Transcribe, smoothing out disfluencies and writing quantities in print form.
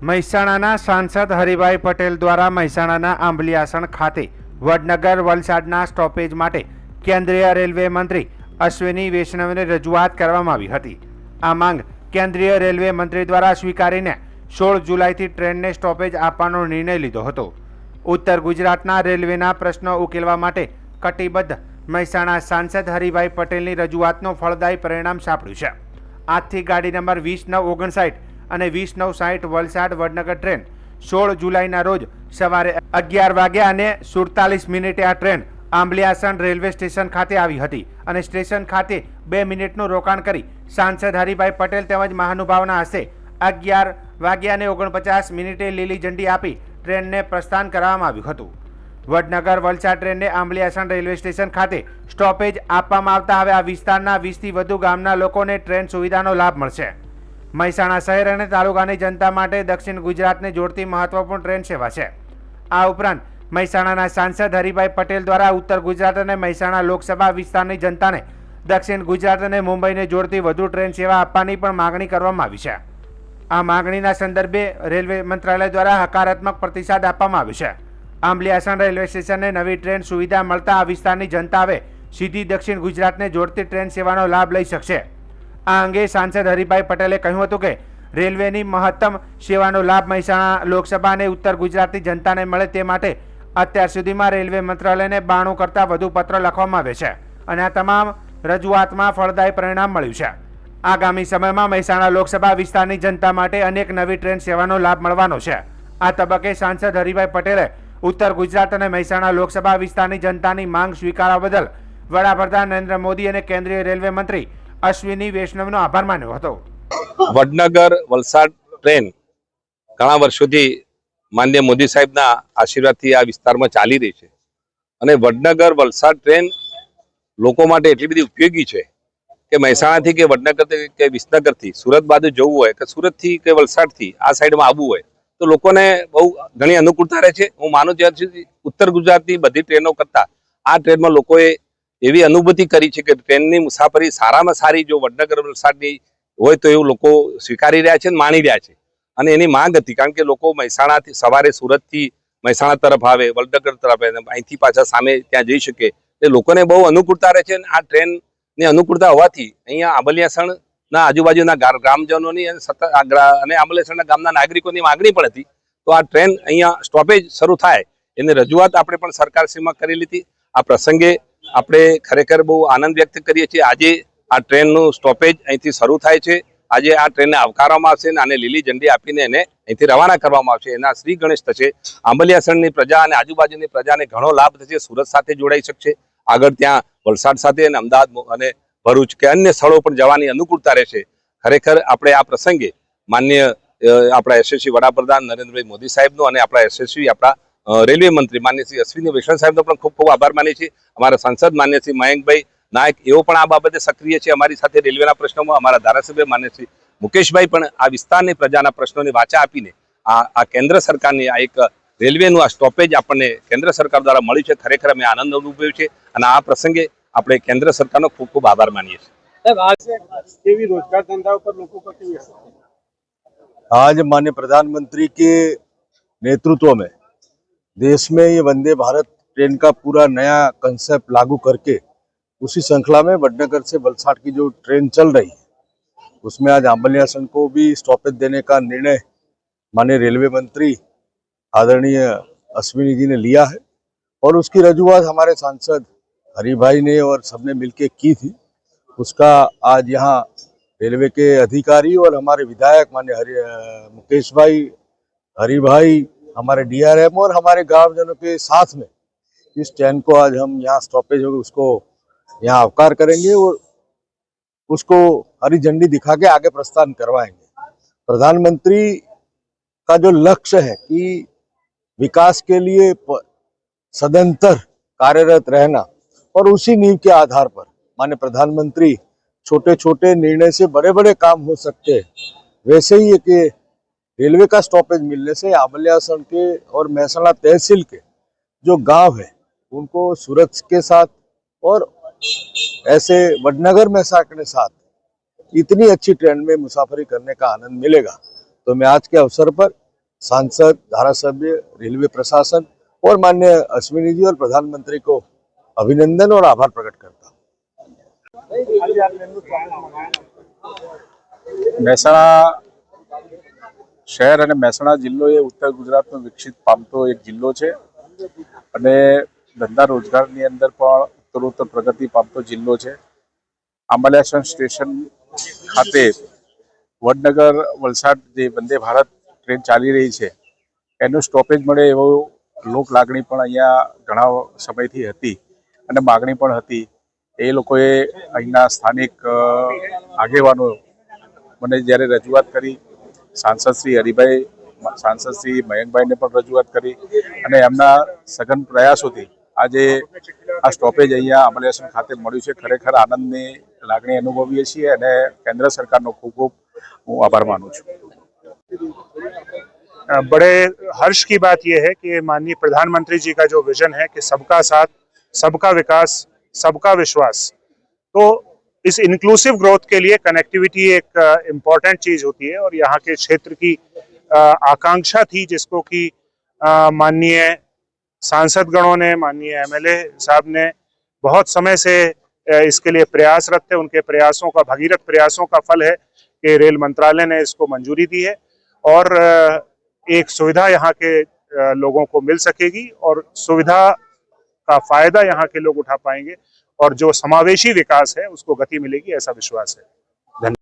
મહેસાણાના સાંસદ હરિભાઈ પટેલ દ્વારા મહેસાણાના આંબલિયાસણ ખાતે વડનગર વલસાડના સ્ટોપેજ માટે કેન્દ્રીય રેલવે મંત્રી અશ્વિની વૈષ્ણવને રજૂઆત કરવામાં આવી હતી। આ માંગ કેન્દ્રીય રેલવે મંત્રી દ્વારા સ્વીકારીને 16 જુલાઈથી ટ્રેનને સ્ટોપેજ આપવાનો નિર્ણય લીધો હતો। ઉત્તર ગુજરાતના રેલવેના પ્રશ્નો ઉકેલવા માટે કટિબદ્ધ મહેસાણા સાંસદ હરિભાઈ પટેલની રજૂઆતનું ફળદાયી પરિણામ સાંપડ્યું છે। આજથી ગાડી નંબર 20959 અને 20960 વલસાડ વડનગર ટ્રેન 16 જુલાઈના રોજ સવારે 11 વાગ્યા અને 47 મિનિટે આ ટ્રેન આંબલિયાસણ રેલવે સ્ટેશન ખાતે આવી હતી અને સ્ટેશન ખાતે 2 મિનિટનું રોકાણ કરી સાંસદ હરિભાઈ પટેલ તેમજ મહાનુભાવના હસ્તે 11 વાગ્યા અને 49 મિનિટે લીલી ઝંડી આપી ટ્રેનને પ્રસ્થાન કરવામાં આવ્યું હતું। વડનગર વલસાડ ટ્રેનને આંબલિયાસણ રેલવે સ્ટેશન ખાતે સ્ટોપેજ આપવામાં આવતા હવે આ વિસ્તારના 20થી વધુ ગામના લોકોને ટ્રેન સુવિધાનો લાભ મળશે। મહેસાણા શહેર અને તાલુકાની જનતા માટે દક્ષિણ ગુજરાતને જોડતી મહત્વપૂર્ણ ટ્રેન સેવા છે। આ ઉપરાંત મહેસાણાના સાંસદ હરિભાઈ પટેલ દ્વારા ઉત્તર ગુજરાત અને મહેસાણા લોકસભા વિસ્તારની જનતાને દક્ષિણ ગુજરાત અને મુંબઈને જોડતી વધુ ટ્રેન સેવા આપવાની પણ માગણી કરવામાં આવી છે। આ માગણીના સંદર્ભે રેલવે મંત્રાલય દ્વારા હકારાત્મક પ્રતિસાદ આપવામાં આવ્યો છે। આંબલિયાસણ રેલવે સ્ટેશનને નવી ટ્રેન સુવિધા મળતા આ વિસ્તારની જનતા હવે સીધી દક્ષિણ ગુજરાતને જોડતી ટ્રેન સેવાનો લાભ લઈ શકશે। આ અંગે સાંસદ હરિભાઈ પટેલે કહ્યું હતું કે રેલવેની મહત્તમ સેવાનો લાભ મહેસાણા લોકસભા અને ઉત્તર ગુજરાતની જનતાને મળે તે માટે અત્યાર સુધીમાં રેલવે મંત્રાલયને 92 કરતાં વધુ પત્ર લખવામાં આવે છે અને આ તમામ રજૂઆતમાં ફળદાયી પરિણામ મળ્યું છે। આગામી સમયમાં મહેસાણા લોકસભા વિસ્તારની જનતા માટે અનેક નવી ટ્રેન સેવાનો લાભ મળવાનો છે। આ તબક્કે સાંસદ હરિભાઈ પટેલે ઉત્તર ગુજરાત અને મહેસાણા લોકસભા વિસ્તારની જનતાની માંગ સ્વીકારવા બદલ વડાપ્રધાન નરેન્દ્ર મોદી અને કેન્દ્રીય રેલવે મંત્રી અશ્વિની વૈષ્ણવનો આભાર માન્યો હતો। વડનગર વલસાડ ટ્રેન ઘણા વર્ષોથી માનનીય મોદી સાહેબના આશીર્વાદથી આ વિસ્તારમાં ચાલી રહી છે અને વડનગર વલસાડ ટ્રેન લોકો માટે એટલી બધી ઉપયોગી છે કે મહેસાણાથી કે વડનગરથી કે વિસનગરથી સુરત બાજુ જવું હોય કે સુરતથી કે વલસાડથી આ સાઈડમાં આવવું હોય તો લોકોને બહુ ઘણી અનુકૂળતા રહે છે। હું માનું ત્યાં સુધી ઉત્તર ગુજરાતની બધી ટ્રેનો કરતાં આ ટ્રેનમાં લોકોએ એવી અનુભૂતિ કરી છે કે ટ્રેનની મુસાફરી સારામાં સારી જો વડનગર વલસાડની હોય તો એવું લોકો સ્વીકારી રહ્યા છે અને માણી રહ્યા છે અને એની માંગ હતી કારણ કે લોકો મહેસાણાથી સવારે સુરતથી મહેસાણા તરફ આવે વડનગર તરફ આવે અહીંથી પાછા સામે ત્યાં જઈ શકે એ લોકોને બહુ અનુકૂળતા રહે છે અને આ ટ્રેનની અનુકૂળતા હોવાથી અહીંયા આંબલિયાસણના આજુબાજુના ગ્રામજનોની અને આંબલિયાસણના ગામના નાગરિકોની માગણી પણ હતી તો આ ટ્રેન અહીંયા સ્ટોપેજ શરૂ થાય એની રજૂઆત આપણે પણ સરકારશ્રીમાં કરેલી હતી। આ પ્રસંગે આપણે ખરેખર બહુ આનંદ વ્યક્ત કરીએ છીએ। આજે આ ટ્રેનનું સ્ટોપેજ અહીંથી શરૂ થાય છે। આજે આ ટ્રેનને આવકારવામાં આવશે અને આને લીલી ઝંડી આપીને એને અહીંથી રવાના કરવામાં આવશે। એના શ્રી ગણેશ થશે। આંબલિયાસણની પ્રજા અને આજુબાજુની પ્રજાને ઘણો લાભ થશે। સુરત સાથે જોડાઈ શકશે, આગળ ત્યાં વલસાડ સાથે અને અમદાવાદ અને ભરૂચ કે અન્ય સ્થળો પણ જવાની અનુકૂળતા રહેશે। ખરેખર આપણે આ પ્રસંગે માનનીય આપણા યશસ્વી વડાપ્રધાન નરેન્દ્રભાઈ મોદી સાહેબનો અને આપણા યશસ્વી આપણા રેલવે મંત્રી માન્ય શ્રી અશ્વિની વૈષ્ણવ સાહેબનો પણ ખૂબ ખૂબ આભાર માનીએ છીએ। અમારા સાંસદ માન્ય શ્રી મયંકભાઈ નાયક એવો પણ આ બાબતે સક્રિય છે અમારી સાથે રેલવેના પ્રશ્નોમાં। અમારા ધારાસભ્ય માન્ય શ્રી મુકેશભાઈ પણ આ વિસ્તારની પ્રજાના પ્રશ્નોની વાચા આપીને આ કેન્દ્ર સરકારની આ એક રેલવેનું આ સ્ટોપેજ આપણને કેન્દ્ર સરકાર દ્વારા મળ્યું છે। ખરેખર અમે આનંદ અનુભવ્યો છે અને આ પ્રસંગે આપણે કેન્દ્ર સરકારનો ખૂબ ખૂબ આભાર માનીએ છીએ। आज माननीय प्रधानमंत्री के नेतृत्व में देश में ये वंदे भारत ट्रेन का पूरा नया कंसेप्ट लागू करके उसी श्रृंखला में वडनगर से वलसाड की जो ट्रेन चल रही है उसमें आज आंबलियासण को भी स्टॉपेज देने का निर्णय माननीय रेलवे मंत्री आदरणीय अश्विनी जी ने लिया है और उसकी रजूआत हमारे सांसद हरिभाई ने और सबने मिलके की थी। उसका आज यहाँ रेलवे के अधिकारी और हमारे विधायक माननीय मुकेश भाई, हरिभाई, हमारे डीआरएम और हमारे गांवजनों के साथ में इस ट्रेन को आज हम यहाँ स्टॉपेज होगा उसको यहाँ अवकार करेंगे और उसको हरी झंडी दिखा के आगे प्रस्थान करवाएंगे। प्रधानमंत्री का जो लक्ष्य है कि विकास के लिए सदंतर कार्यरत रहना और उसी नींव के आधार पर माननीय प्रधानमंत्री छोटे छोटे निर्णय से बड़े बड़े काम हो सकते हैं, वैसे ही कि रेलवे का स्टॉपेज मिलने से आंबलियासण के और महेसाणा तहसील के जो गांव है उनको सूरत के साथ और ऐसे वडनगर महेसाणा के साथ इतनी अच्छी ट्रेन में मुसाफरी करने का आनंद मिलेगा। तो मैं आज के अवसर पर सांसद, धारासभ्य, रेलवे प्रशासन और माननीय अश्विनी जी और प्रधानमंत्री को अभिनंदन और आभार प्रकट करता हूं। મહેસાણા શહેર અને મહેસાણા જિલ્લો એ ઉત્તર ગુજરાતનો વિકસિત પામતો એક જિલ્લો છે અને ધંધા રોજગારની અંદર પણ ઉત્તરોત્તર પ્રગતિ પામતો જિલ્લો છે. આંબલિયાસણ સ્ટેશન ખાતે વડનગર વલસાડ જે વંદે ભારત ટ્રેન ચાલી રહી છે એનું સ્ટોપેજ મળે એવો લોક લાગણી પણ અહીંયા ઘણા સમયથી હતી અને માગણી પણ હતી. એ લોકોએ અહીંના સ્થાનિક આગેવાનો મને જ્યારે રજૂઆત કરી, સાંસદ શ્રી હરિભાઈ, સાંસદ શ્રી મયંકભાઈને પણ રજૂઆત કરી અને એમના સઘન પ્રયાસોથી આજે આ સ્ટોપેજ અહીંયા અમલેસન ખાતે મળ્યું છે. ખરેખર આનંદની લાગણી અનુભવીએ છીએ અને કેન્દ્ર સરકારનો ખૂબ ખૂબ હું આભાર માનું છું. बड़े हर्ष की बात यह है कि माननीय प्रधानमंत्री जी का जो विजन है कि सबका साथ, सबका विकास, सबका विश्वास, तो इस इंक्लूसिव ग्रोथ के लिए कनेक्टिविटी एक इम्पॉर्टेंट चीज होती है और यहाँ के क्षेत्र की आकांक्षा थी जिसको कि माननीय सांसदगणों ने, माननीय एमएलए साहब ने बहुत समय से इसके लिए प्रयासरत थे. उनके प्रयासों का, भगीरथ प्रयासों का फल है कि रेल मंत्रालय ने इसको मंजूरी दी है और एक सुविधा यहाँ के लोगों को मिल सकेगी और सुविधा का फायदा यहाँ के लोग उठा पाएंगे और जो समावेशी विकास है उसको गति मिलेगी, ऐसा विश्वास है.